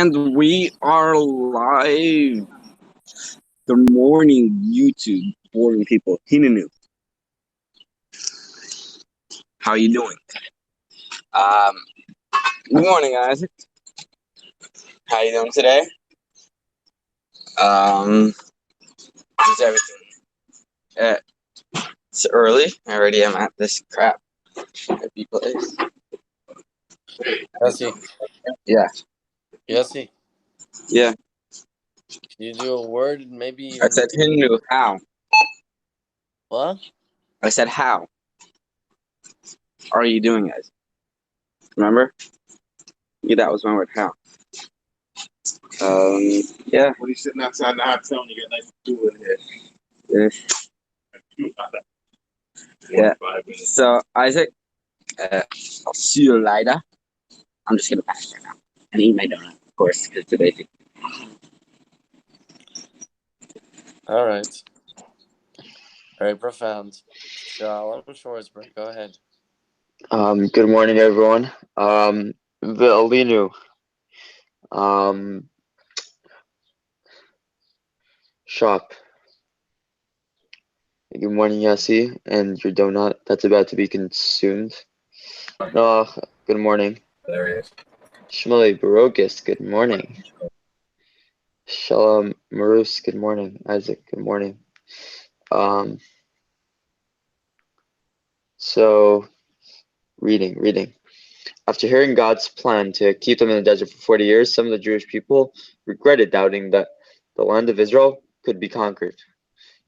And we are live. Good morning, YouTube, boring people. Hinenu. How you doing? Um, Good morning, Isaac. How you doing today? How's everything? It's early. I already am at this crap hippie place. Jesse. Yeah. Jesse. Yeah. Can you do a word? Maybe even. I said Hinenu. How? What? I said how. Are you doing, guys? Remember? Yeah, that was my word. How? Yeah. When he's sitting outside the hot tub, you got nice cool in here. Yeah. So, Isaac, I'll see you later. I'm just gonna pass right now and eat my donut, of course, because it's amazing. All right. Very profound. Shalom Schwarzberg, go ahead. Good morning, everyone. Ve'alinu. Shop. Good morning, Yassi, and your donut that's about to be consumed. Good morning. There he is. Shmuley Barokis, good morning. Shalom Marus, good morning. Isaac, good morning. So, reading. After hearing God's plan to keep them in the desert for 40 years, some of the Jewish people regretted doubting that the land of Israel could be conquered.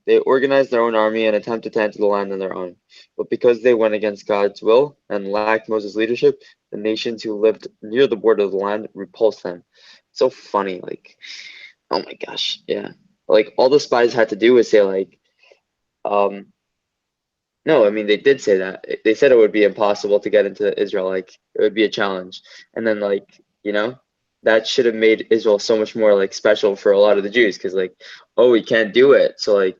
They organized their own army and attempted to enter the land on their own. But because they went against God's will and lacked Moses' leadership, the nations who lived near the border of the land repulsed them. It's so funny, oh my gosh, yeah. All the spies had to do was say, no, I mean, they did say that. They said it would be impossible to get into Israel, it would be a challenge. And then, that should have made Israel so much more, special for a lot of the Jews, because, oh, we can't do it. So,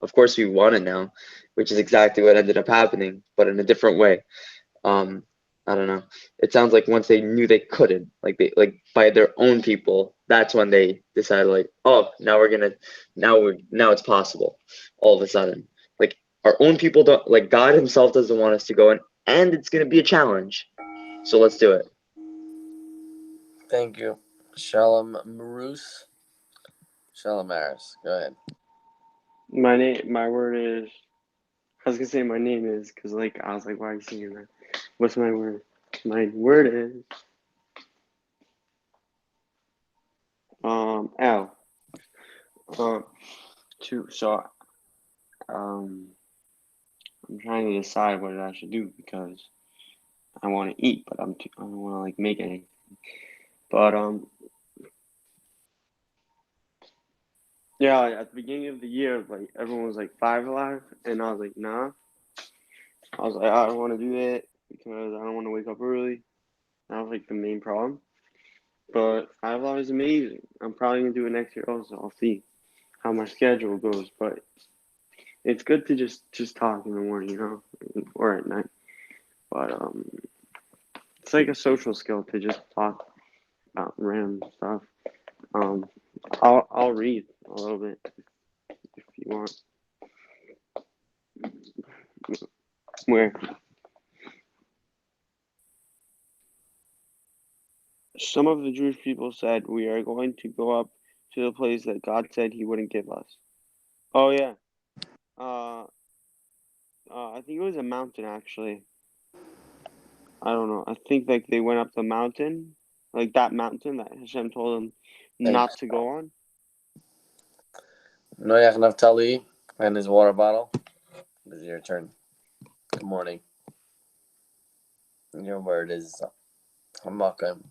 of course we want it now, which is exactly what ended up happening, but in a different way. I don't know. It sounds like once they knew they couldn't, by their own people, that's when they decided, oh, now it's possible all of a sudden. Our own people don't, God himself doesn't want us to go in, and it's going to be a challenge. So let's do it. Thank you. Shalom Marus. Shalom Aris, go ahead. My word is, I was going to say my name is, because, I was like, why are you singing that? What's my word? My word is, L. I'm trying to decide what I should do, because I want to eat, but I don't want to, make anything. But, yeah, at the beginning of the year, everyone was like, FiveAlive, and I was like, nah. I was like, I don't want to do that, because I don't want to wake up early. That was, the main problem. But FiveAlive is amazing. I'm probably going to do it next year also. I'll see how my schedule goes. But it's good to just talk in the morning, or at night. But it's like a social skill to just talk about random stuff. I'll read a little bit if you want. Where? Some of the Jewish people said, we are going to go up to the place that God said he wouldn't give us. Oh, yeah. I think it was a mountain, actually. I don't know. I think, they went up the mountain, that mountain that Hashem told them not to go on. Noach Naftali and his water bottle. It is your turn. Good morning. Your word is Hamakim.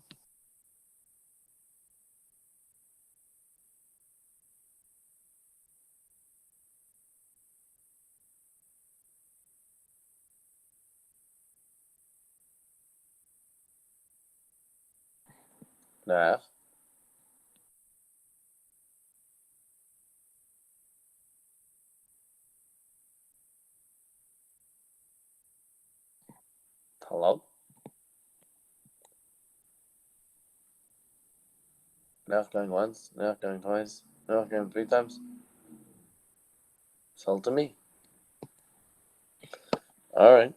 Noach. Hello? Noach going once, Noach going twice, Noach going 3 times. Sold to me. All right.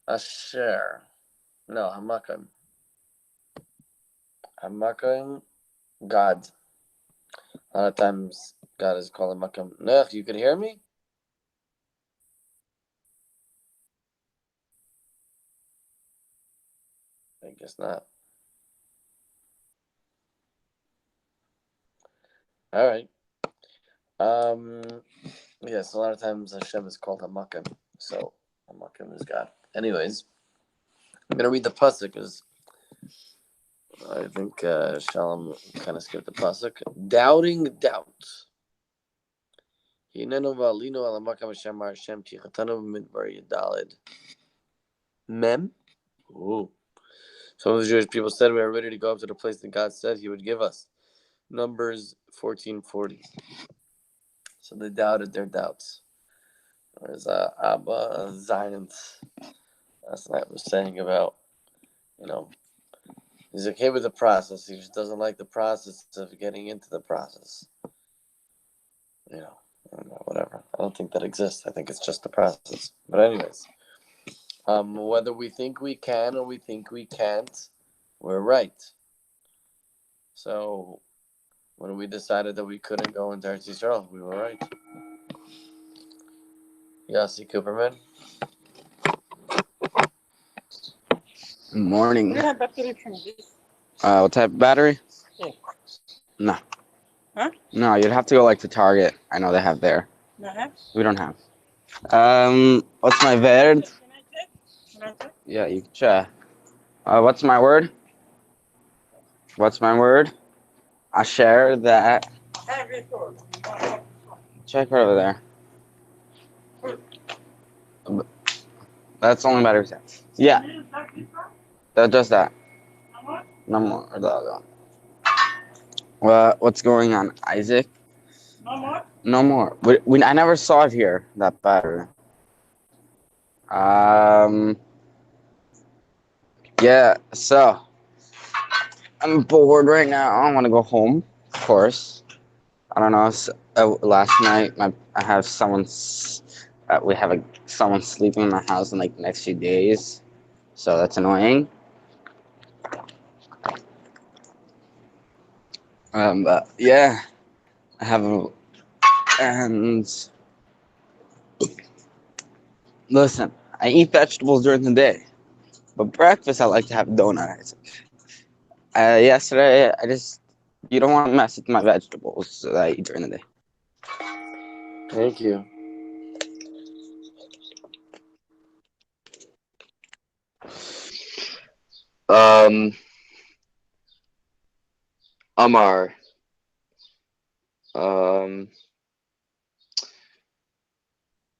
Asher. No, Hamakim. Hamakim, God. A lot of times God is called Hamakim. Noach, you can hear me? I guess not. All right. Yes, a lot of times Hashem is called Hamakim. So Hamakim is God. Anyways, I'm gonna read the pasuk because I think Shalom kind of skipped the pasuk. Doubting doubt. Hinenu v'alinu al hamakam Hashem ar Hashem tichatanu b'midbar yadalid. Mem. Ooh. Some of the Jewish people said we are ready to go up to the place that God said He would give us. Numbers 14:40. So they doubted their doubts. There's Abba Zion's last night was saying about, he's okay with the process. He just doesn't like the process of getting into the process. I don't know, whatever. I don't think that exists. I think it's just the process. But anyways, whether we think we can or we think we can't, we're right. So when we decided that we couldn't go into Eretz Yisrael, we were right. Yossi Cooperman. Morning. You have battery from this? What type of battery? Yeah. No. Huh? No, you'd have to go to Target. I know they have there. No have? We don't have. What's my word? Can I check? Can I check? Yeah, you can check. What's my word? What's my word? I share that. Have it all. Check right over there. That's only battery set. Yeah, just that. No more. What's going on, Isaac? No more? No more. I never saw it here, that battery. Yeah, so I'm bored right now. I want to go home, of course. I don't know. Last night, I have someone. We have someone sleeping in my house in the next few days, so that's annoying. But yeah, I have. And listen, I eat vegetables during the day, but breakfast I like to have donuts. Yesterday, you don't want to mess with my vegetables that I eat during the day. Thank you. Amar.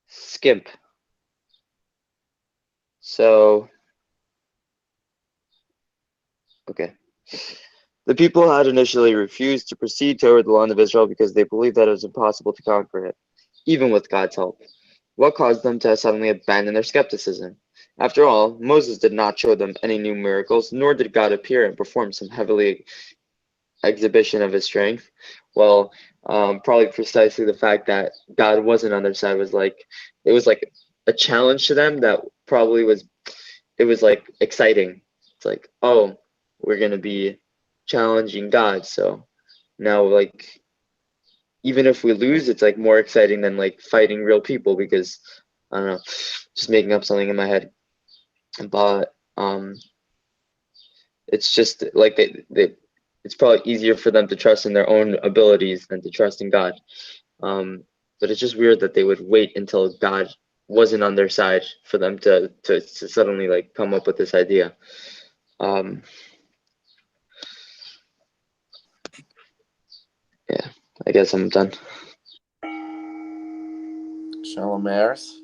Skimp. So, okay. The people had initially refused to proceed toward the land of Israel because they believed that it was impossible to conquer it, even with God's help. What caused them to suddenly abandon their skepticism? After all, Moses did not show them any new miracles, nor did God appear and perform some heavenly exhibition of his strength. Well, probably precisely the fact that God wasn't on their side was it was like a challenge to them that probably was exciting. It's like, oh, we're gonna be challenging God, so now even if we lose, it's more exciting than fighting real people, because I don't know, just making up something in my head. But it's just it's probably easier for them to trust in their own abilities than to trust in God. But it's just weird that they would wait until God wasn't on their side for them to suddenly come up with this idea. Yeah, I guess I'm done. Shalom Harris.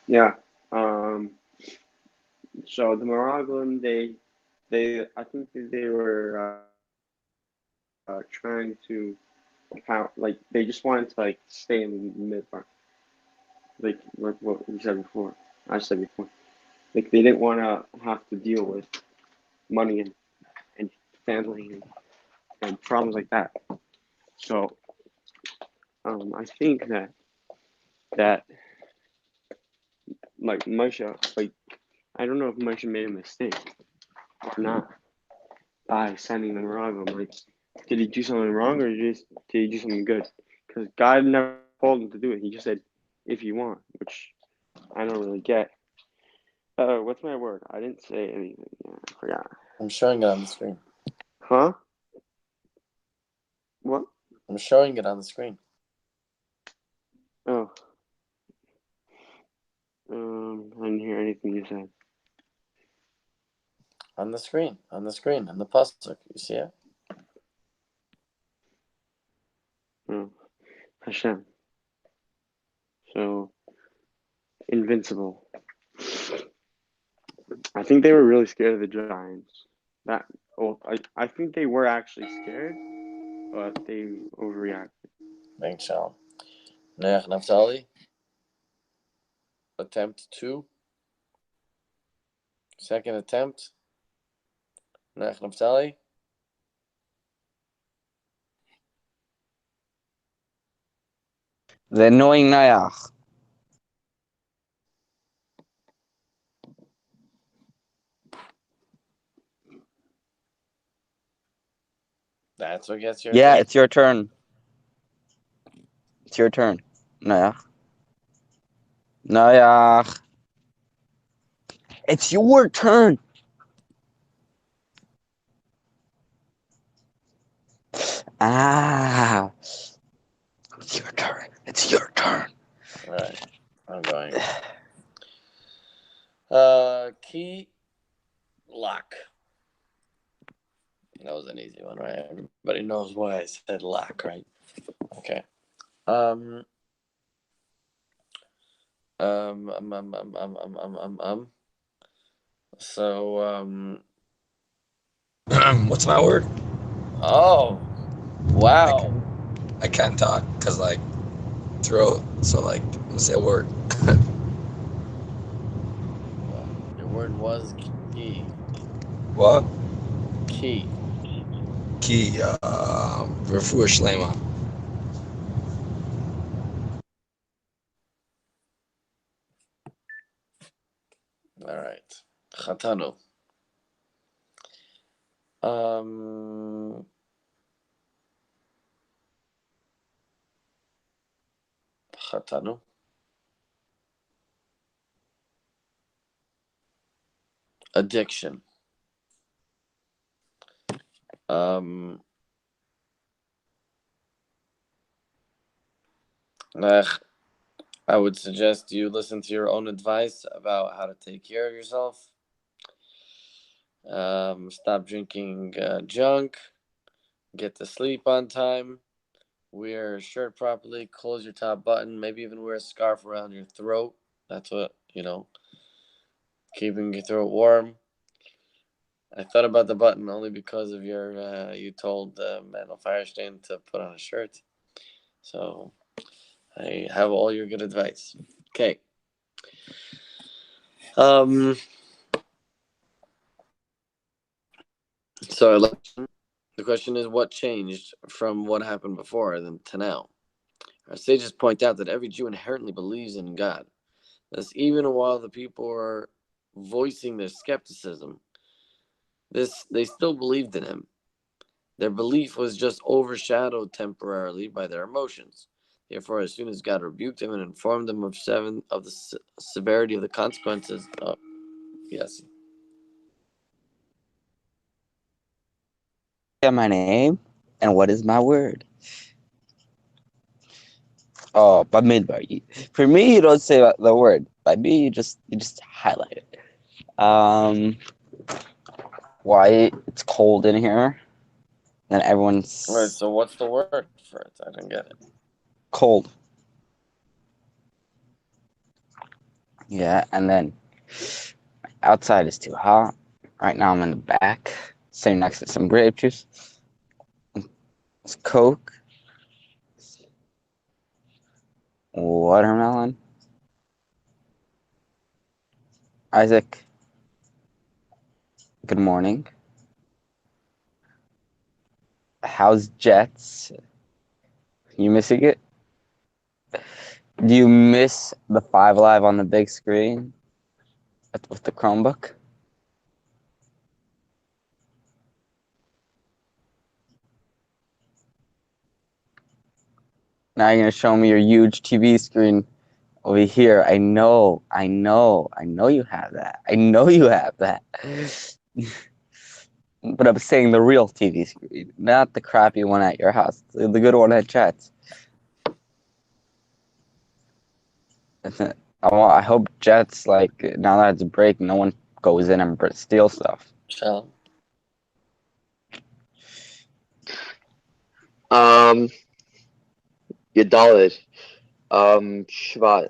Yeah. So the Moraglim, I think they were trying to they just wanted to stay in Midbar. like what you said before. I said before. Like they didn't want to have to deal with money and family and problems like that. So I think that like Moshe, like I don't know if Moshe made a mistake or not by sending them wrong. I'm like, did he do something wrong or did he do something good? Because God never told him to do it. He just said, if you want, which I don't really get. What's my word? I didn't say anything. Yeah, I forgot. I'm showing it on the screen. Huh? What? I'm showing it on the screen. Oh. I didn't hear anything you said. On the screen, in the pasuk. You see it? Oh. Hashem. So, invincible. I think they were really scared of the Giants. I think they were actually scared, but they overreacted. Thanks, Shalom. Neach Naftali. Attempt 2. Second attempt. Neach Naftali. The annoying Nayach. That's what gets your Yeah, attention. it's your turn. It's your turn, Nayach. Nayach. It's your turn. Ah. It's your turn. It's your turn. All right, I'm going. Key lock. That was an easy one, right? Everybody knows why I said lock, right? Okay. So, What's my word? oh, wow. I can't talk because like throat. So like, say a word. Your word was key. What? Key. Key. Refuah Shlema. All right. Chatanu. Chatanu. Addiction. I would suggest you listen to your own advice about how to take care of yourself. Stop drinking junk. Get to sleep on time. Wear a shirt properly. Close your top button. Maybe even wear a scarf around your throat. That's what, keeping your throat warm. I thought about the button only because of you told Manuel Firestein to put on a shirt. So I have all your good advice. Okay. So the question is, what changed from what happened before to now? Our sages point out that every Jew inherently believes in God. Thus, even while the people are voicing their skepticism, they still believed in him. Their belief was just overshadowed temporarily by their emotions. Therefore, as soon as God rebuked them and informed them of the severity of the consequences, yes. Yeah, my name and what is my word? Oh, Bamidbar. For me, you don't say the word. By me, you just highlight it. Why it's cold in here, and everyone's All right. So, what's the word for it? I didn't get it. cold. Yeah, and then outside is too hot. Right now, I'm in the back, sitting next to some grape juice. It's Coke, watermelon, Isaac, good morning. How's Jets? You missing it? Do you miss the FiveAlive on the big screen with the Chromebook? Now you're gonna show me your huge TV screen over here. I know you have that. I know you have that. But I'm saying the real TV screen, not the crappy one at your house. The good one at Jets. I hope Jets, like, now that it's a break, no one goes in and steals stuff. Shelach. Yadalit. Shvat.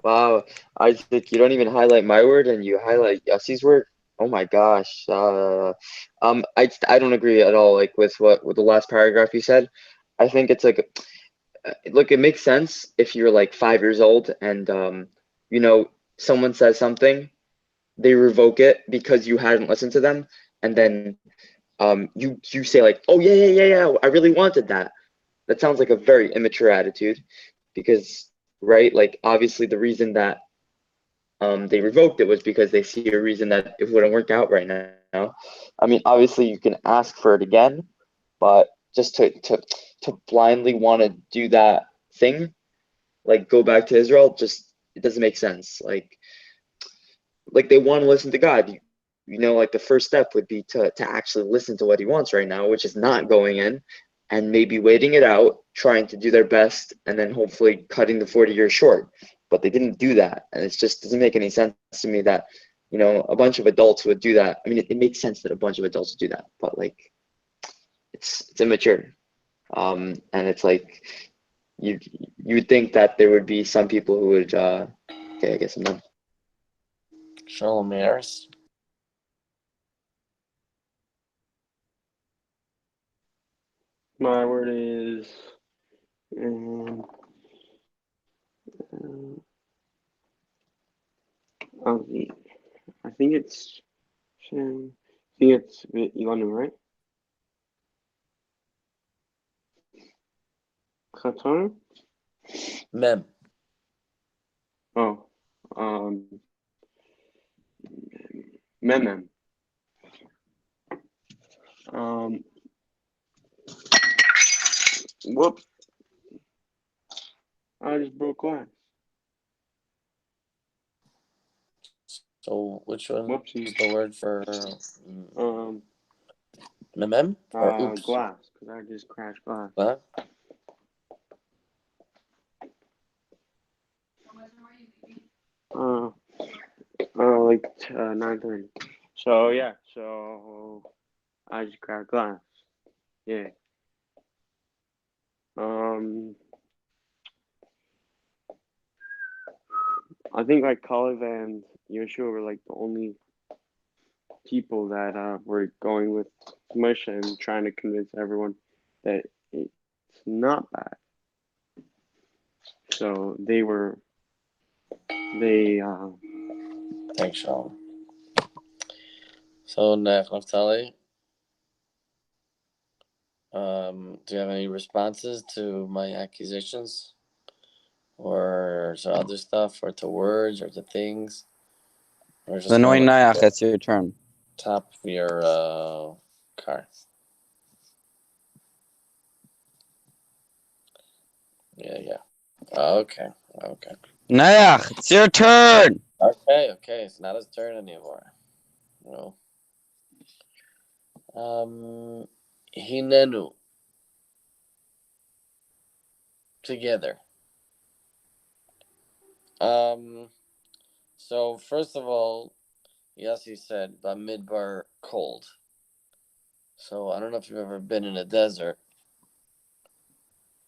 Wow. Isaac, you don't even highlight my word and you highlight Yossi's word. Oh my gosh. I don't agree at all, like, with the last paragraph you said. I think it's like, look, it makes sense if you're like 5 years old and someone says something, they revoke it because you hadn't listened to them, and then you say like, oh yeah, I really wanted that. That sounds like a very immature attitude, because, right, like, obviously the reason that they revoked it was because they see a reason that it wouldn't work out right now. I mean, obviously you can ask for it again, but just to blindly want to do that thing, like go back to Israel, just, it doesn't make sense. Like they want to listen to God. Like the first step would be to actually listen to what he wants right now, which is not going in and maybe waiting it out, trying to do their best, and then hopefully cutting the 40 years short. But they didn't do that. And it just doesn't make any sense to me that, a bunch of adults would do that. I mean, it makes sense that a bunch of adults would do that, but like, it's immature. And it's like, you would think that there would be some people who would, okay, I guess I'm done. Shalom Harris. My word is I think it's Ilanu, right? Chatana? Mem. Oh, Memem. Whoops. I just broke glass. So which one Whoopsie. is the word for mem or oops? Glass, because I just crashed glass. What? Like 9:30. So yeah, so I just cracked glass. Yeah. I think like Kalev and Yeshua were like the only people that were going with Moshe and trying to convince everyone that it's not bad. So they Thanks, Sean. So Naftali, do you have any responses to my accusations, or to other stuff, or to words, or to things, or just The Noy want to Nayach, it's your turn. top of your car? Yeah. Okay. Nayach, it's your turn! Okay. It's not his turn anymore. No. Hinenu. Together. So first of all, Yossi said Bamidbar cold. So I don't know if you've ever been in a desert,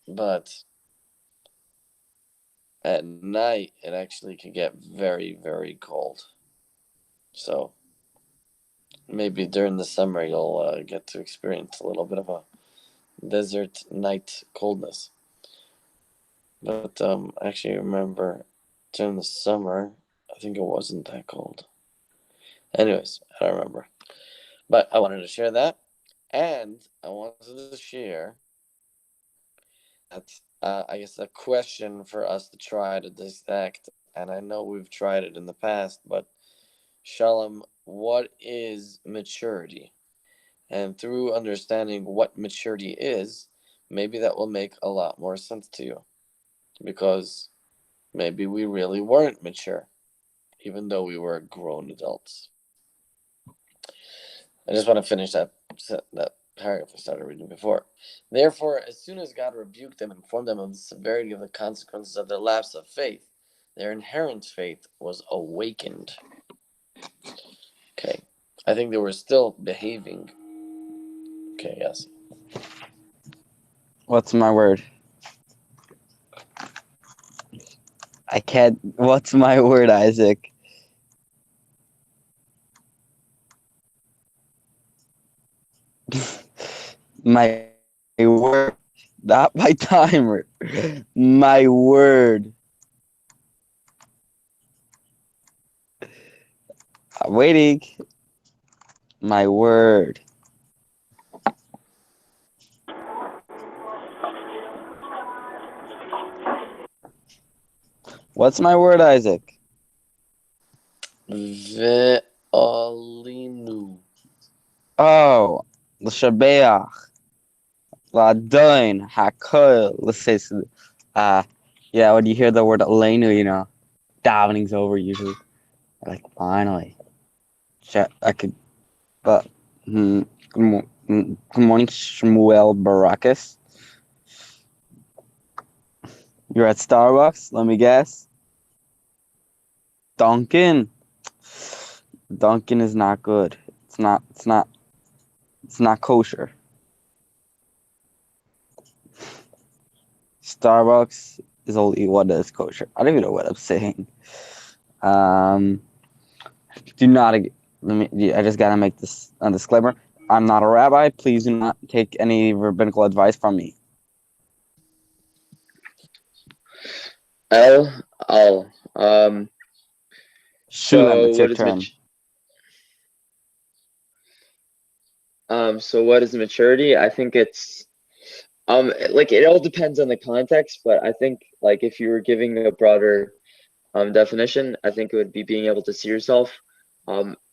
but at night it actually can get very, very cold. So maybe during the summer you'll get to experience a little bit of a desert night coldness. But I actually remember during the summer, I think it wasn't that cold. Anyways, I don't remember. But I wanted to share that. And I wanted to share that, I guess, a question for us to try to dissect. And I know we've tried it in the past, but Shalom, what is maturity? And through understanding what maturity is, maybe that will make a lot more sense to you. Because maybe we really weren't mature, even though we were grown adults. I just want to finish that paragraph I started reading before. Therefore, as soon as God rebuked them and informed them of the severity of the consequences of their lapse of faith, their inherent faith was awakened. Okay. I think they were still behaving. Okay, yes. What's my word? I can't. What's my word, Isaac? My word. Not my timer. My word. I'm waiting. My word. What's my word, Isaac? Ve'alinu. Oh, l'shabeach, la'adoin, hakol, yeah, when you hear the word aleinu, you know, davening's over usually. Like, finally. I could, but, good morning, Shmuel Barakas. You're at Starbucks, let me guess. Dunkin'. Dunkin' is not good. It's not kosher. Starbucks is only what is kosher. I don't even know what I'm saying. Do not. I just gotta make this a disclaimer. I'm not a rabbi. Please do not take any rabbinical advice from me. L. Shulem, it's your what is turn. so what is maturity? I think it's like it all depends on the context, but I think like if you were giving a broader definition, I think it would be being able to see yourself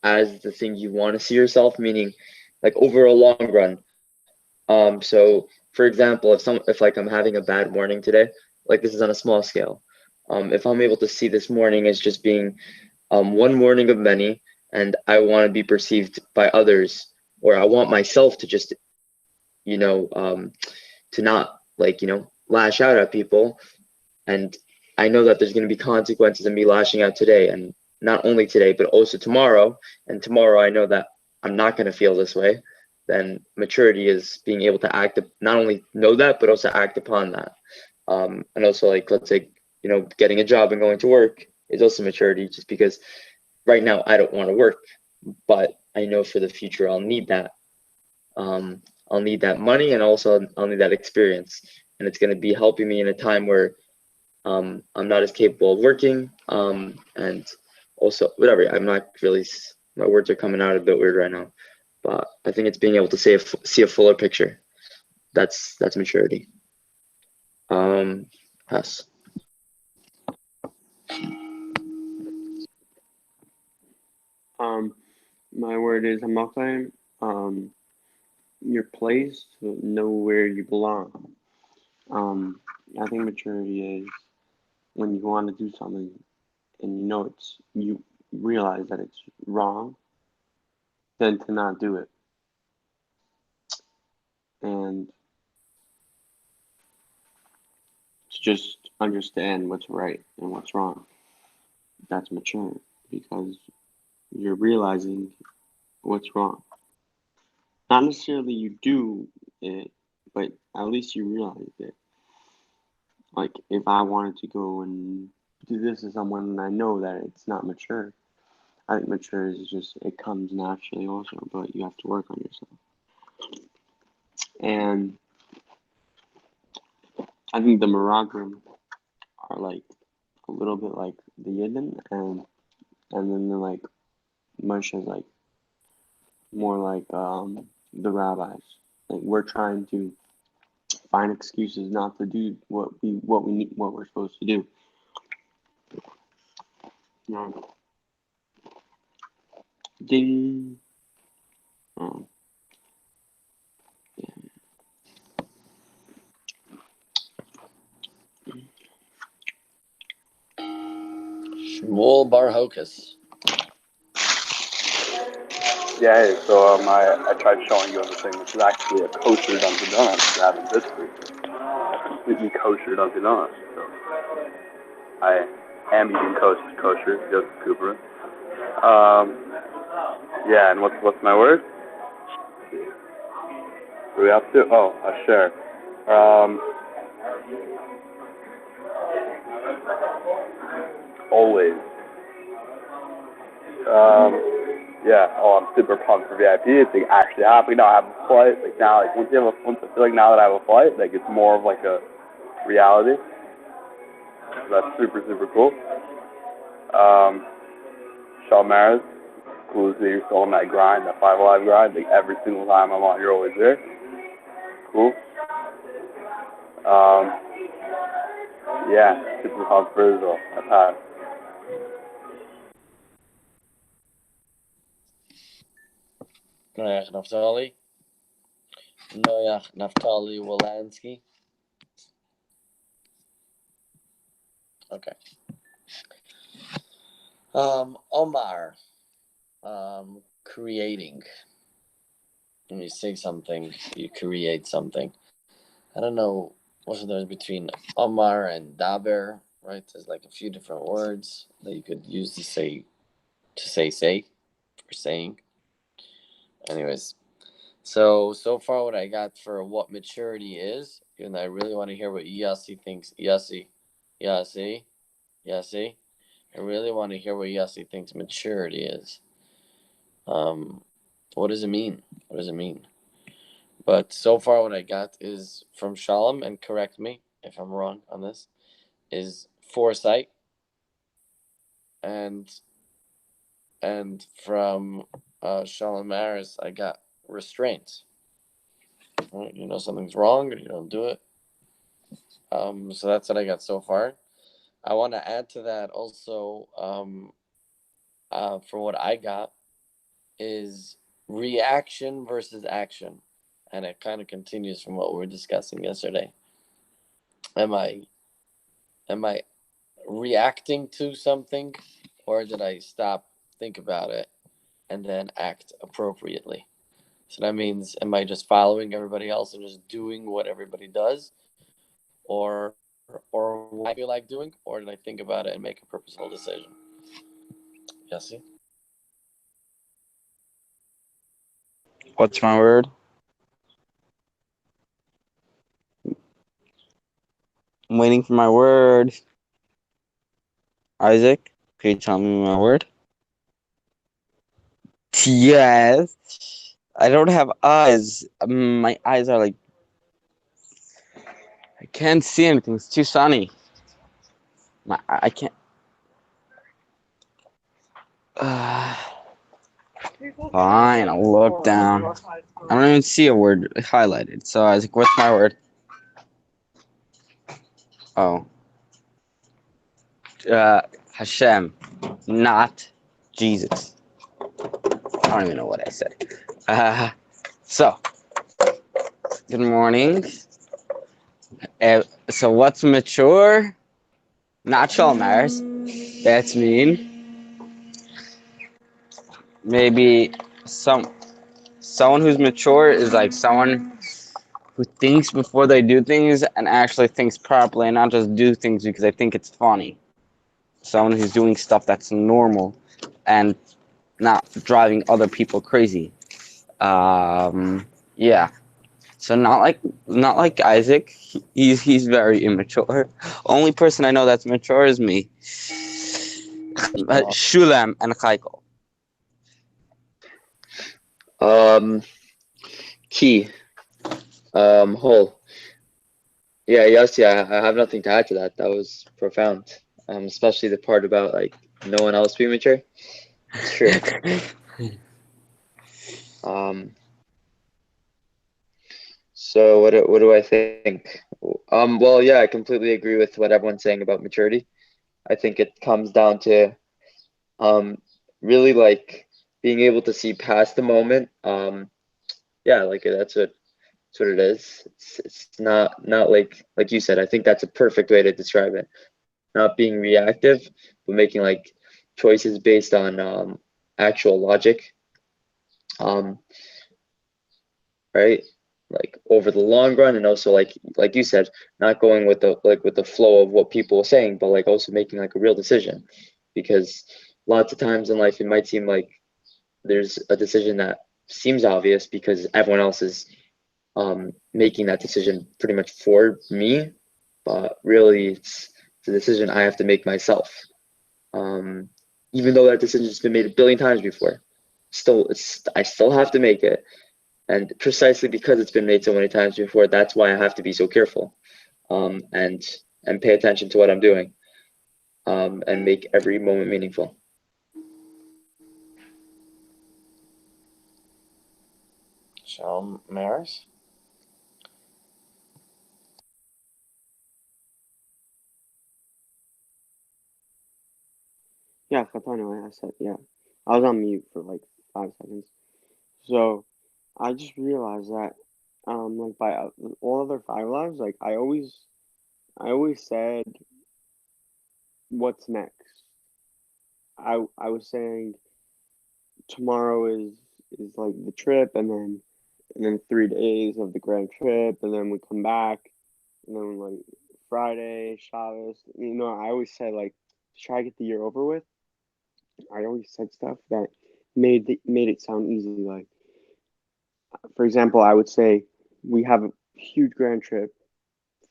as the thing you want to see yourself, meaning like over a long run. So for example, if like I'm having a bad morning today, like this is on a small scale. If I'm able to see this morning as just being one morning of many, and I want to be perceived by others, or I want myself to just, to not like, lash out at people. And I know that there's going to be consequences in me lashing out today, and not only today, but also tomorrow. And tomorrow I know that I'm not going to feel this way. Then maturity is being able to not only know that, but also act upon that. And also, like, let's say, getting a job and going to work is also maturity, just because right now I don't want to work, but I know for the future I'll need that. I'll need that money, and also I'll need that experience. And it's going to be helping me in a time where I'm not as capable of working. And also, whatever, I'm not really, my words are coming out a bit weird right now. But I think it's being able to see a fuller picture. That's maturity. Pass. My word is hamakayim. Your place, to know where you belong. I think maturity is when you want to do something and you realize that it's wrong, then to not do it. And to just understand what's right and what's wrong. That's mature, because you're realizing what's wrong. Not necessarily you do it, but at least you realize it. Like, if I wanted to go and do this to someone and I know that it's not mature, I think mature is just, it comes naturally also, but you have to work on yourself. And I think the Moroccan are like a little bit like the Yidden, and and then like Moshe is like more like the rabbis. Like we're trying to find excuses not to do what we need, what we're supposed to do. Ding. Shmuel Bar Hokus. Yeah, hey, so I tried showing you everything. This is actually a kosher Dunkin' Donuts that happened this week. A completely kosher Dunkin' Donuts. So I am eating kosher, Joseph Cooper. Yeah, and what's my word? What do we have to? Oh, a share. Always. Yeah. Oh, I'm super pumped for VIP. It's like actually happening now. I have a flight. Like now, like once I feel like now that I have a flight, like it's more of like a reality. So that's super cool. Shaw Maris, cool to see you're still on that grind, that FiveAlive grind. Like every single time I'm on, you're always there. Cool. Yeah, super pumped for Israel. I've had. Noach Naftali. Noach Naftali Wolanski. Okay. Omar. Creating. When you say something, you create something. I don't know what's the difference between Omar and Daber, right? There's like a few different words that you could use to say for saying. Anyways, so far what I got for what maturity is, and I really want to hear what Yossi thinks. Yossi. I really want to hear what Yossi thinks maturity is. What does it mean? But so far what I got is from Shalom, and correct me if I'm wrong on this, is foresight, and from Shalom Maris I got restraint. Right? You know something's wrong and you don't do it. So that's what I got so far. I want to add to that also, for what I got is reaction versus action, and it kind of continues from what we were discussing yesterday. Am I reacting to something, or did I stop, think about it, and then act appropriately? So that means, am I just following everybody else and just doing what everybody does, or what I feel like doing, or did I think about it and make a purposeful decision? Yossi? What's my word? I'm waiting for my word. Isaac, can you tell me my word? Yes. I don't have eyes. My eyes are like... I can't see anything. It's too sunny. I can't... Fine, I'll look down. I don't even see a word highlighted. So, Isaac, what's my word? Oh. Hashem, not Jesus. I don't even know what I said. So, good morning. So, what's mature? Not Shalmars. That's mean. Maybe someone who's mature is like someone who thinks before they do things and actually thinks properly and not just do things because they think it's funny. Someone who's doing stuff that's normal and not driving other people crazy. Yeah. So not like Isaac. He's very immature. Only person I know that's mature is me. Shulam and Chaikel. Key. Whole. Yeah, Yossi, I have nothing to add to that. That was profound. Especially the part about like no one else be mature. It's true. So what do I think? Well, yeah, I completely agree with what everyone's saying about maturity. I think it comes down to really like being able to see past the moment. Yeah, like that's what it is. It's not like you said. I think that's a perfect way to describe it. Not being reactive, but making like choices based on actual logic. Right? Like over the long run, and also like you said, not going with the flow of what people are saying, but like also making like a real decision, because lots of times in life it might seem like there's a decision that seems obvious because everyone else is making that decision pretty much for me, but really it's a decision I have to make myself. Even though that decision's been made a billion times before, I still have to make it. And precisely because it's been made so many times before, that's why I have to be so careful, and pay attention to what I'm doing, and make every moment meaningful. Shalom, Maris. Yeah, Katano, I said, yeah. I was on mute for like 5 seconds. So I just realized that, like by all other FiveAlives, like I always said, what's next? I was saying tomorrow is like the trip, and then 3 days of the grand trip, and then we come back, and then like Friday, Shabbos. You know, I always said like to try to get the year over with. I always said stuff that made it sound easy. Like, for example, I would say we have a huge grand trip,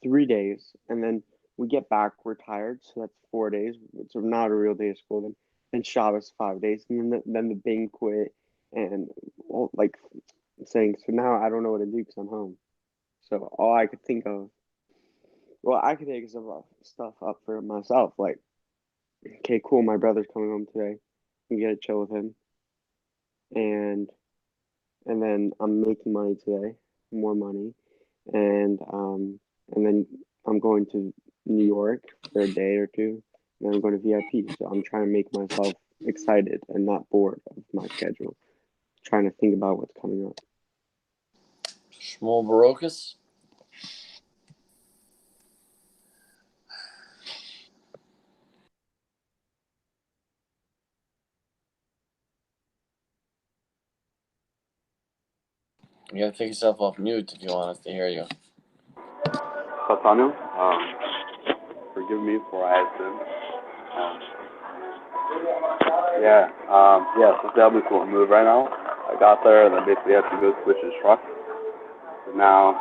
3 days, and then we get back, we're tired, so that's 4 days. It's not a real day of school. Then Shabbos 5 days, and then the banquet, and all, like saying, so now I don't know what to do because I'm home. So all I could think of, well, I could take some stuff up for myself. Like, okay, cool, my brother's coming home today. We get to chill with him, and then I'm making money today, more money, and then I'm going to New York for a day or two, and then I'm going to VIP. So I'm trying to make myself excited and not bored of my schedule. Trying to think about what's coming up. Shmuel Barokas. You gotta take yourself off mute if you want us to hear you. Satanu, forgive me for I have sinned. So definitely cool move right now. I got there and I basically had to go switch his truck. So now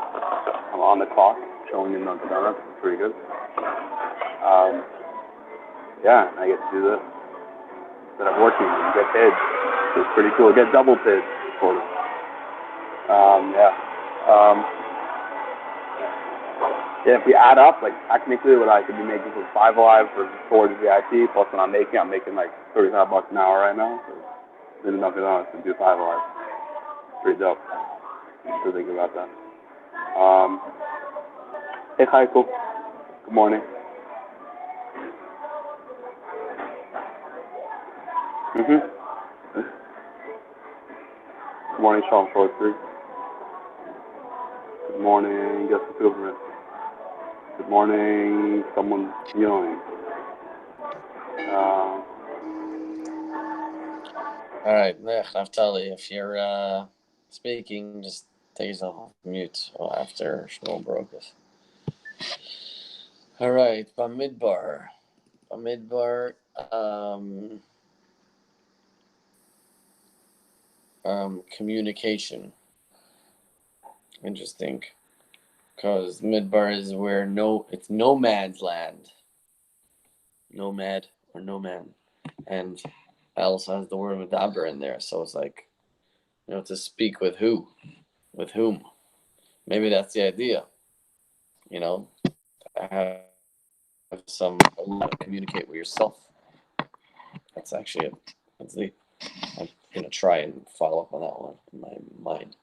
I'm on the clock, showing him Dunkin' Donuts. It's pretty good. And I get to do this instead of working and get paid. So it's pretty cool. Get double paid, sort of. If we add up, like technically what I could be making for FiveAlive for towards VIP, plus what I'm making like $35 an hour right now. So then Dunkin' Donuts and do FiveAlive. Pretty dope. To think about that. Hey, Michael. Good morning. Good morning, Sean Shortstreet. Good morning, Justin Silverman. Good morning, someone yelling. All right, Naftali, if you're speaking, just take yourself off mute after Shmuel Barokas. All right, Bamidbar, communication. Interesting, because Midbar is where it's nomad's land. Nomad or no man, and it also has the word medaber in there, so it's like, to speak with who, with whom. Maybe that's the idea. Have some communicate with yourself. That's actually I'm gonna try and follow up on that one in my mind.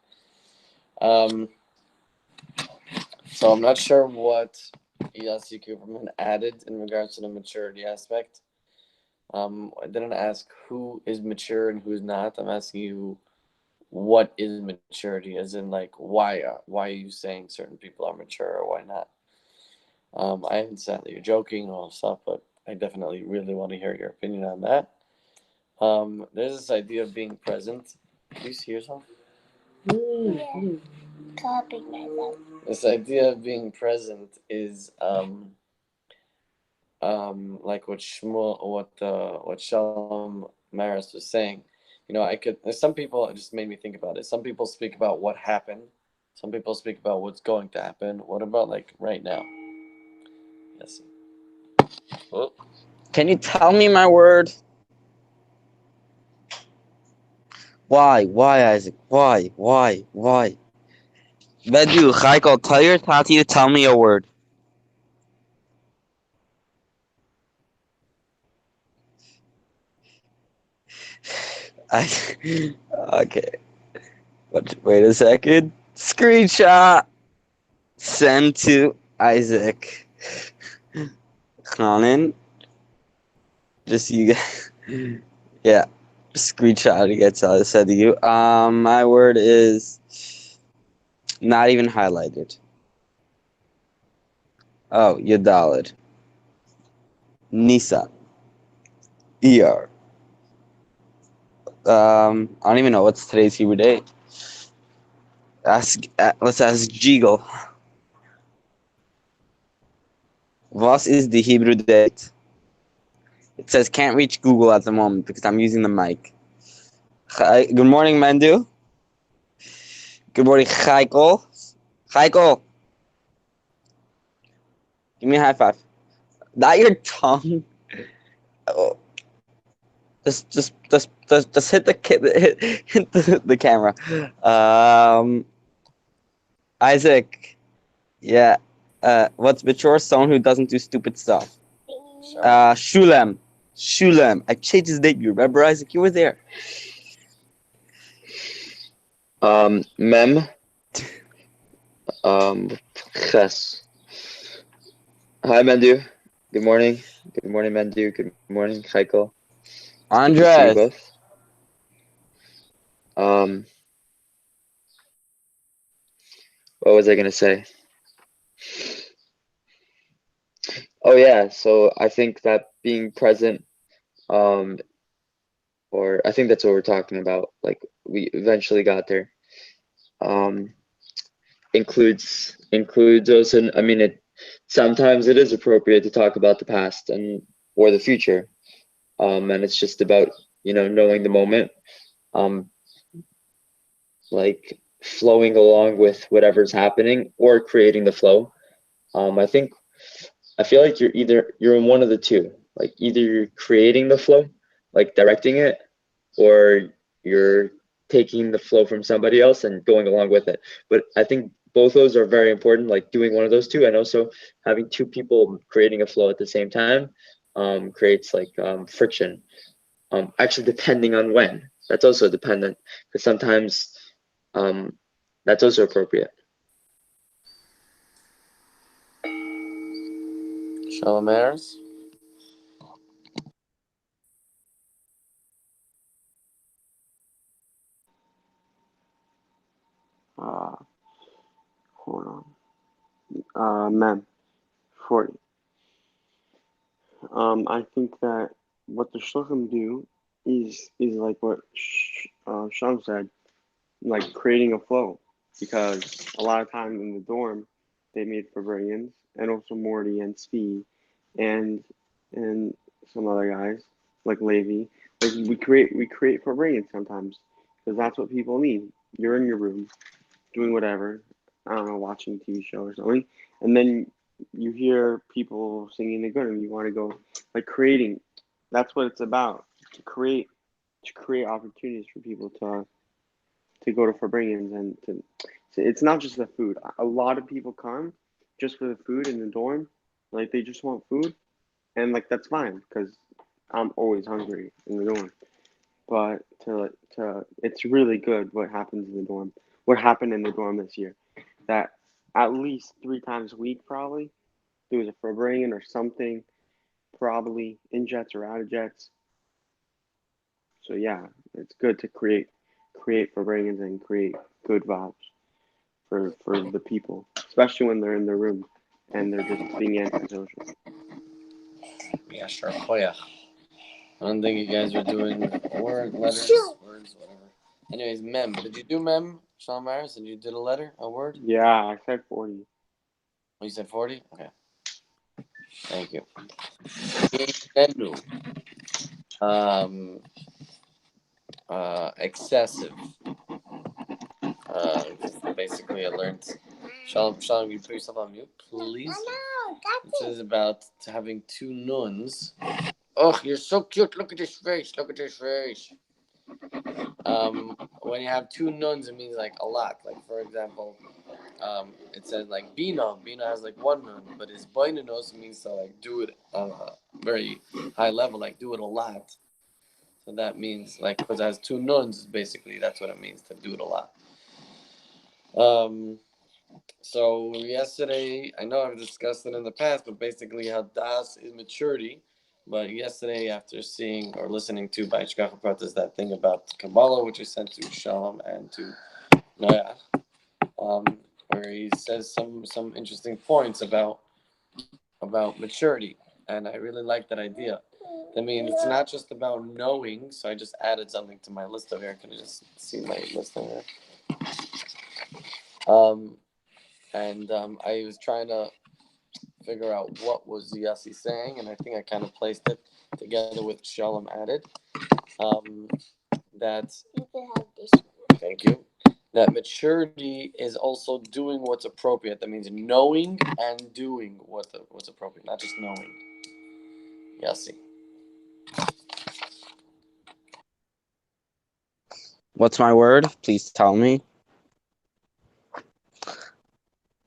So I'm not sure what Yossi Cooperman added in regards to the maturity aspect. I didn't ask who is mature and who's not. I'm asking you what is maturity, as in like why are you saying certain people are mature or why not? I understand that you're joking and all stuff, but I definitely really want to hear your opinion on that. There's this idea of being present. Do you see yourself? Yeah. Copying myself. This idea of being present is like what Shalom Maris was saying. There's some people, it just made me think about it. Some people speak about what happened. Some people speak about what's going to happen. What about like right now? Yes. Oh. Can you tell me my word? Why, Isaac? Why? Bedu, Chaiko, tell your tati to tell me a word. Okay. Wait a second. Screenshot. Send to Isaac. Conan. Just you guys. Yeah. Screenshot it gets said to you. My word is not even highlighted. Oh, Yadalid. Nisa. ER. I don't even know what's today's Hebrew day. Let's ask Jiggle. Was is the Hebrew date? It says can't reach Google at the moment because I'm using the mic. Good morning, Mandu. Good morning, Chaiko. Chaiko. Give me a high five. Not your tongue. Oh. Just hit the camera. Isaac. Yeah. What's mature? Someone who doesn't do stupid stuff. Shulem. I changed his name. You remember, Isaac? You were there. Mem. Ches. Hi, Mendu. Good morning. Good morning, Mendu. Good morning, Chaiko. Andres. Both. What was I gonna say? Oh yeah, so I think that being present, or I think that's what we're talking about. Like we eventually got there. Includes also. I mean, sometimes it is appropriate to talk about the past or the future, and it's just about knowing the moment, like flowing along with whatever's happening or creating the flow. I feel like you're in one of the two. Like either you're creating the flow, like directing it, or you're taking the flow from somebody else and going along with it. But I think both those are very important, like doing one of those two, and also having two people creating a flow at the same time creates like friction. Actually, depending on when. That's also dependent, because sometimes that's also appropriate. Shalom Maris. Hold on. Mem. 40. I think that what the Shluchim do is like what Sham said, like creating a flow, because a lot of times in the dorm they made Fabrarians and also Morty and Speed and some other guys like Levi. Like we create Fabrarians sometimes because that's what people need. You're in your room doing whatever, I don't know, watching a TV show or something, and then you hear people singing the good and you want to go like creating. That's what it's about, to create opportunities for people to go to Fabrinians and to it's not just the food. A lot of people come just for the food in the dorm, like they just want food, and like that's fine because I'm always hungry in the dorm. But it's really good what happens in the dorm. What happened in the dorm this year? That at least 3 times a week, probably there was a Februarian or something, probably in jets or out of jets. So yeah, it's good to create Februarians and create good vibes for the people, especially when they're in their room and they're just being antisocial. Yeah, sure. Oh yeah. I don't think you guys are doing words, whatever. Anyways, mem. Did you do mem, Sean Maris? Did you did a letter, a word? Yeah, I said 40. Oh, you said 40? Okay. Thank you. Um, excessive. Basically, I learned. Sean, you put yourself on mute, please. This is about having two nuns. Oh, you're so cute. Look at this face. Look at this face. When you have two nuns, it means like a lot. Like, for example, it says like Bina. Bina has like one nun, but his Bainanos means to like do it on a very high level, like do it a lot. So that means like because it has two nuns, basically that's what it means to do it a lot. So yesterday, I know I've discussed it in the past, but basically how das is maturity. But yesterday, after seeing or listening to by Shkach Pratas that thing about Kabbalah, which is sent to Shalom and to Noach, where he says some interesting points about maturity, and I really like that idea. I mean, it's not just about knowing. So I just added something to my list over here. Can you just see my list over here? I was trying to figure out what was Yossi saying, and I think I kind of placed it together with Shalom added. That thank you. That maturity is also doing what's appropriate. That means knowing and doing what's appropriate, not just knowing. Yossi. What's my word? Please tell me.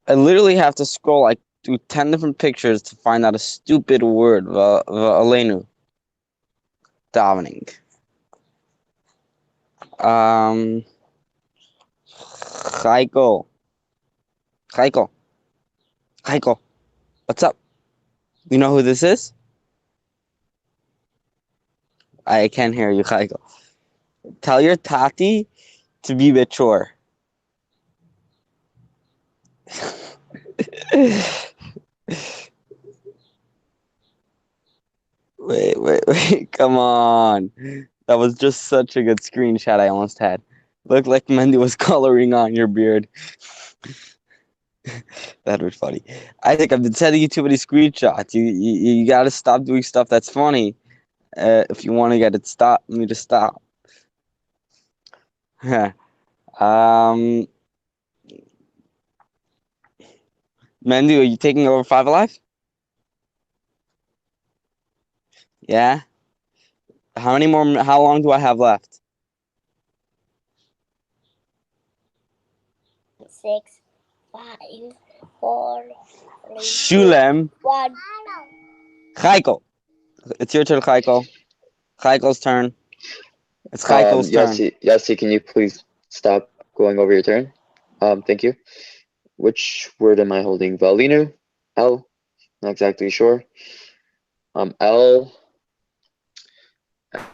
I literally have to scroll like through 10 different pictures to find out a stupid word. Alenu. Davening. Chaiko. Chaiko. Chaiko. What's up? You know who this is? I can't hear you, Chaiko. Tell your tati to be mature. Wait. Come on. That was just such a good screenshot I almost had. Looked like Mendy was coloring on your beard. That was funny. I think I've been sending you too many screenshots. You got to stop doing stuff that's funny. If you want to get me to stop. Mendy, are you taking over FiveAlive? Yeah. How long do I have left? 6, 5, 4, 3, Shulem. 1. Chaiko. It's your turn, Chaiko. Chaiko's turn. It's Chaiko's turn. Yossi, can you please stop going over your turn? Thank you. Which word am I holding? Valinu? L? Not exactly sure. L.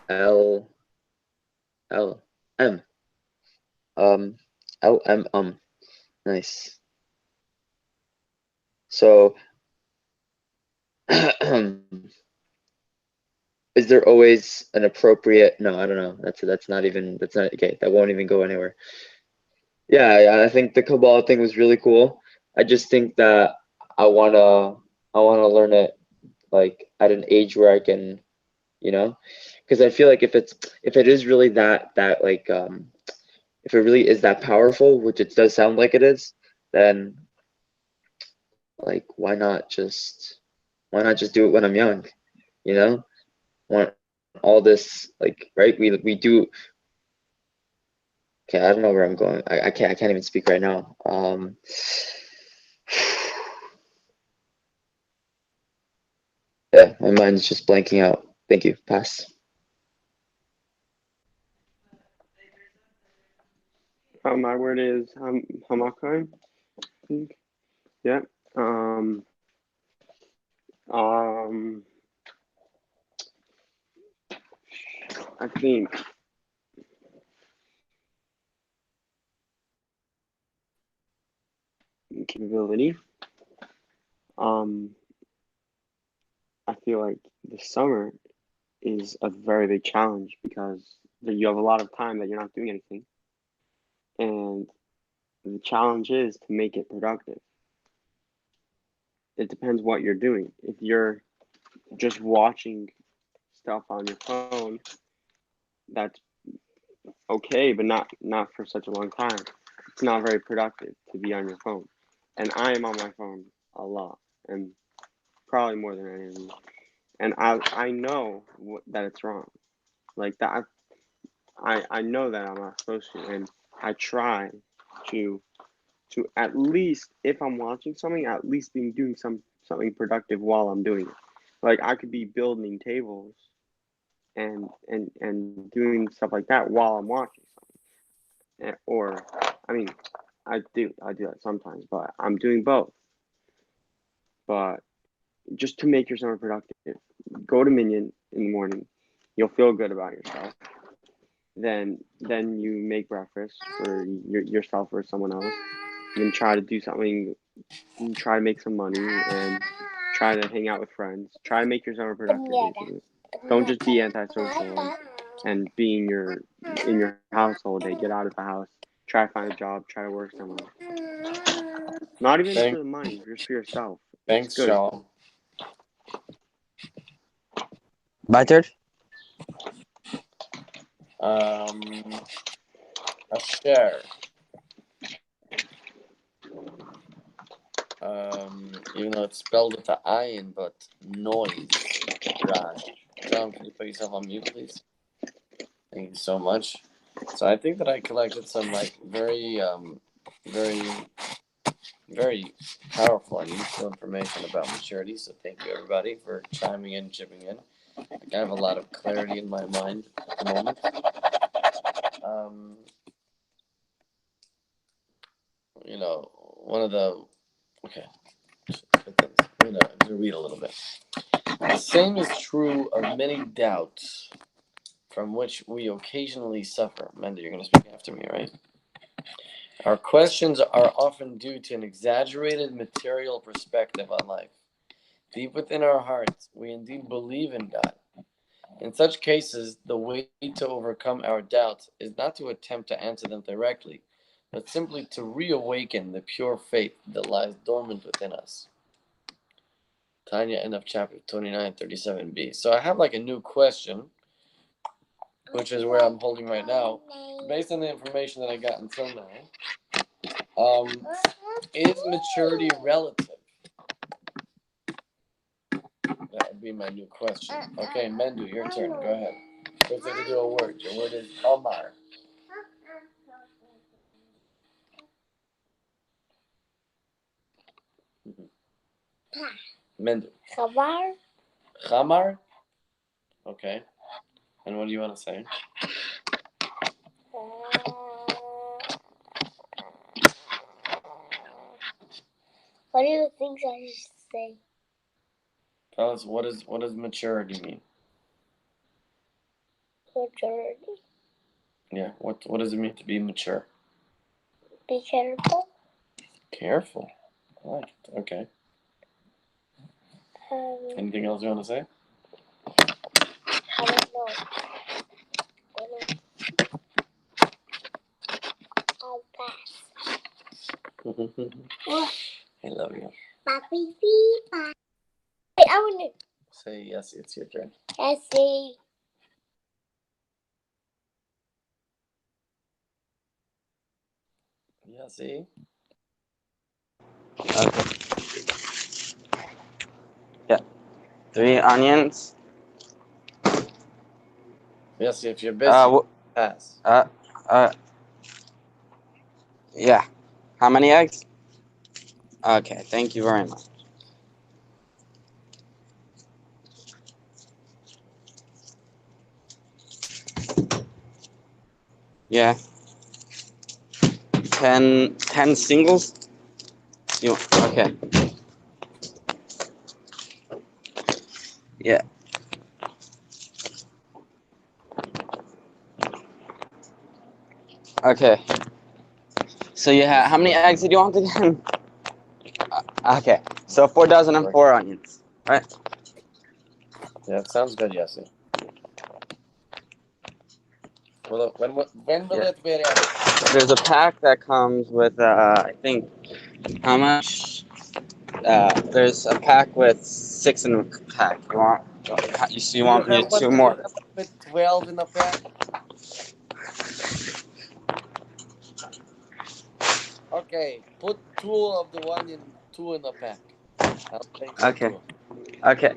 M. L, M, Nice. So, is there always an appropriate? No, I don't know. That's not okay. That won't even go anywhere. Yeah, I think the Kabbalah thing was really cool. I just think that I wanna learn it like at an age where I can, because I feel like if it is really that like if it really is that powerful, which it does sound like it is, then like why not just do it when I'm young, you know? Want all this like right? We do. Okay, I don't know where I'm going. I can't even speak right now. Yeah, my mind's just blanking out. Thank you. Pass. My word is Hamakai, I think. Yeah. I think capability. I feel like the summer is a very big challenge because you have a lot of time that you're not doing anything, and the challenge is to make it productive. It depends what you're doing. If you're just watching stuff on your phone, that's okay, but not for such a long time. It's not very productive to be on your phone, and I am on my phone a lot, and probably more than anything. And I know that it's wrong. Like that, I know that I'm not supposed to, and I try to at least, if I'm watching something, at least be doing something productive while I'm doing it. Like I could be building tables and doing stuff like that while I'm watching something. Or I mean, I do that sometimes, but I'm doing both. But just to make your summer productive, go to Minion in the morning. You'll feel good about yourself. Then you make breakfast for yourself or someone else. Then try to do something, try to make some money, and try to hang out with friends. Try to make your summer productive, basically. Don't just be antisocial and be in your house all day. Get out of the house. Try to find a job. Try to work somewhere. Not even for the money, just for yourself. Thanks, It's good. Sean. My turn. A share. Even though it's spelled with an ayin, but noise. Raj. John, can you put yourself on mute, please? Thank you so much. So I think that I collected some very, very powerful and useful information about maturity. So thank you everybody for chiming in, chipping in. I have a lot of clarity in my mind at the moment. One of the I'm gonna read a little bit. The same is true of many doubts from which we occasionally suffer. Menda, you're going to speak after me, right? Our questions are often due to an exaggerated material perspective on life. Deep within our hearts, we indeed believe in God. In such cases, the way to overcome our doubts is not to attempt to answer them directly, but simply to reawaken the pure faith that lies dormant within us. Tanya, end of chapter 29, 37b. So I have a new question, which is where I'm holding right now. Based on the information that I got until now, is maturity relative? That would be my new question. Okay, Mendu, your turn. Go ahead. Let's have to do a word. Your word is Omar. Mendu. Khabar. Khamar? Okay. And what do you want to say? What do you think I should say? Tell us, what does maturity mean? Maturity. Yeah, what does it mean to be mature? Be careful. Careful. I like it. Okay. Anything else you want to say? I don't know. I'll pass. I love you. Papi, bye. Wait, I want to Say yes, it's your turn. say. Yeah, see? Okay. Yeah. 3 onions. Yes, if you're busy, pass. Yeah. How many eggs? Okay, thank you very much. Yeah. 10 singles? Okay. Yeah. Okay. So you have, how many eggs did you want again? Okay. So 4 dozen and 4 onions. Right? Yeah, it sounds good, Yossi. When will Yeah. it be ready? There's a pack that comes with, I think, how much? There's a pack with 6 in a pack. You Do you want me have to one two more? with 12 in a pack? Okay, put 2 of the one in 2 in a pack. I'll take the Okay. 2. Okay.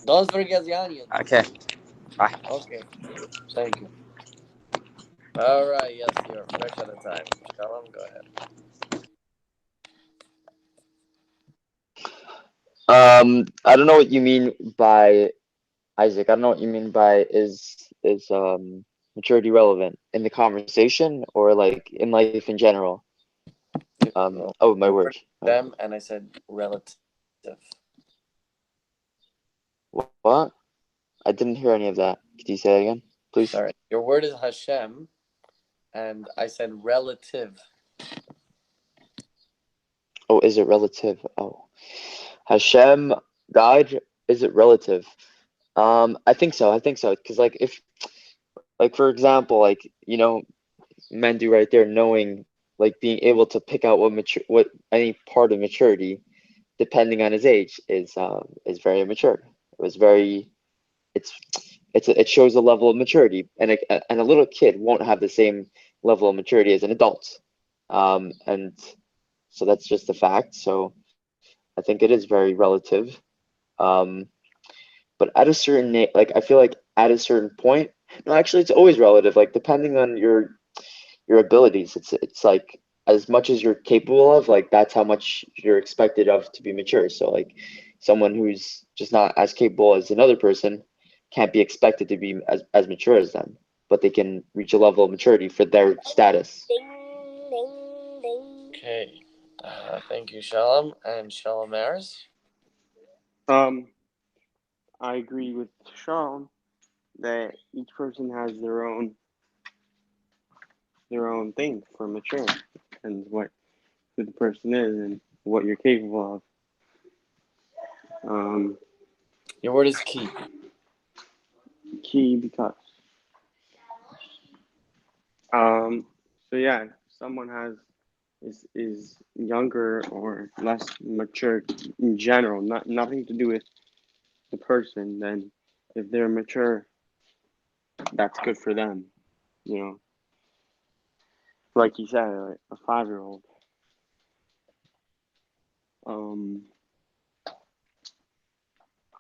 Don't forget the onions. Okay. Bye. Okay, thank you. All right, yes, you're fresh at a time. Shalom, go ahead. I don't know what you mean by Isaac. I don't know what you mean by is maturity relevant in the conversation or like in life in general. Oh, my The word. word them, and I said relative. What? I didn't hear any of that. Could you say that again, please? Sorry, your word is Hashem, and I said relative. Oh, is it relative? Oh, Hashem, God, is it relative? I think so. I think so. Because like if, like for example, like men do right there, knowing like being able to pick out what any part of maturity, depending on his age, is very immature. It was very. It's it shows a level of maturity, and a little kid won't have the same level of maturity as an adult, and so that's just a fact. So I think it is very relative. Um, but at a certain like I feel like at a certain point, no, actually, it's always relative. Like depending on your abilities, it's like as much as you're capable of, like that's how much you're expected of to be mature. So like someone who's just not as capable as another person can't be expected to be as mature as them, but they can reach a level of maturity for their status. Ding, ding, ding. Okay, thank you, Shalom and Shalom Aris. I agree with Sean that each person has their own thing for mature and who the person is and what you're capable of. Your word is key. Key because so yeah, someone is younger or less mature in general, nothing to do with the person, then if they're mature, that's good for them. Like you said, like a 5-year-old.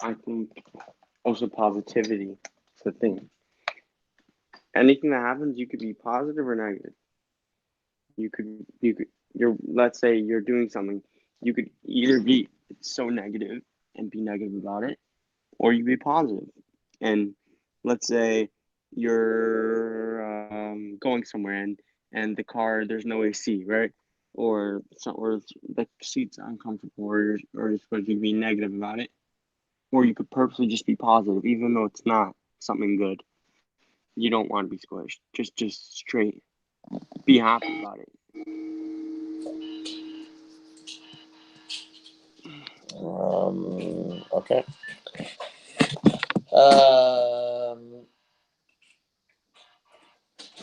I think also positivity is the thing. Anything that happens, you could be positive or negative. Let's say you're doing something, you could either be so negative and be negative about it, or you be positive. And let's say you're going somewhere and the car, there's no AC, right? Or the seat's uncomfortable, or you're supposed to be negative about it, or you could purposely just be positive, even though it's not something good. You don't want to be squished. Just straight. Be happy about it. Okay.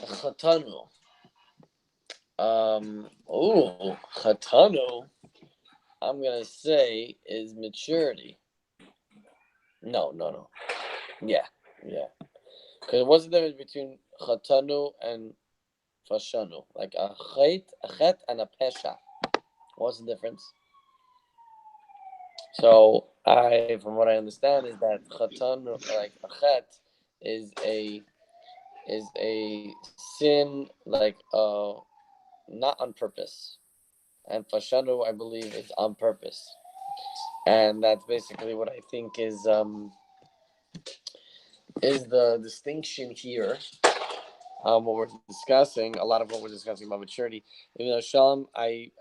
Chatanu. Chatanu, I'm gonna say is maturity. No. Yeah. Because what's the difference between chatanu and fashanu? Like a chet, and a pesha. What's the difference? So from what I understand, is that chatanu, like a chet, is a sin, like not on purpose, and fashanu, I believe, is on purpose, and that's basically what I think is the distinction here. what we're discussing, a lot of what we're discussing about maturity. Even though Shalom, I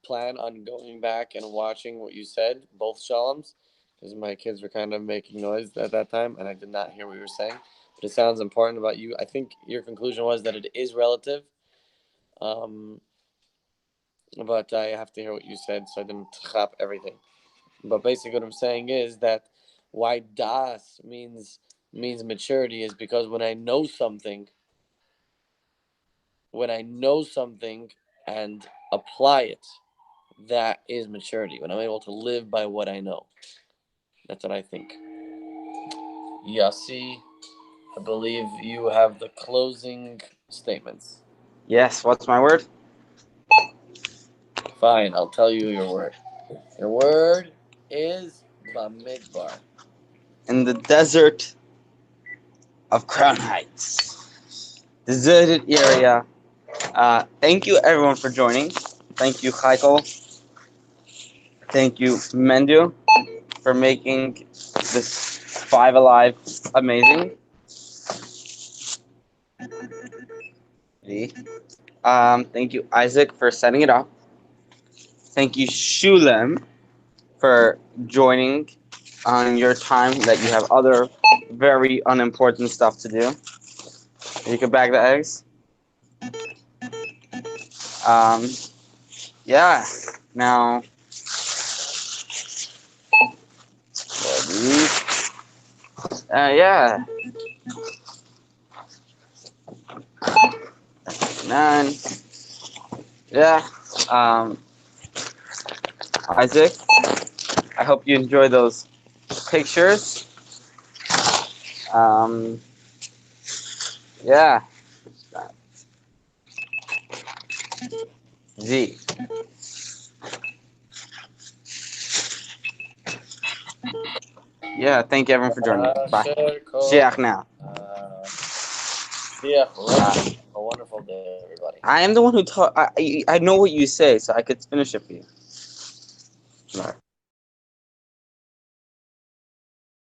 plan on going back and watching what you said, both Shaloms, because my kids were kind of making noise at that time, and I did not hear what you were saying. But it sounds important about you. I think your conclusion was that it is relative. But I have to hear what you said, so I didn't chop everything. But basically, what I'm saying is that why das means maturity is because when I know something and apply it, that is maturity. When I'm able to live by what I know, that's what I think. Yossi, I believe you have the closing statements. Yes, what's my word? Fine, I'll tell you your word. Your word is Bamidbar. In the desert of Crown Heights. Deserted area. Thank you everyone for joining. Thank you, Heikel. Thank you, Mendu, for making this FiveAlive amazing. Thank you, Isaac, for setting it up. Thank you, Shulem, for joining on your time that you have other very unimportant stuff to do. You can bag the eggs. Yeah. Now, yeah. 9. Yeah. Isaac, I hope you enjoy those pictures. Yeah. Z. Yeah, thank you everyone for joining. Bye. Shelach now. A wonderful day, everybody. I am the one who taught. I know what you say, so I could finish it for you. Bye.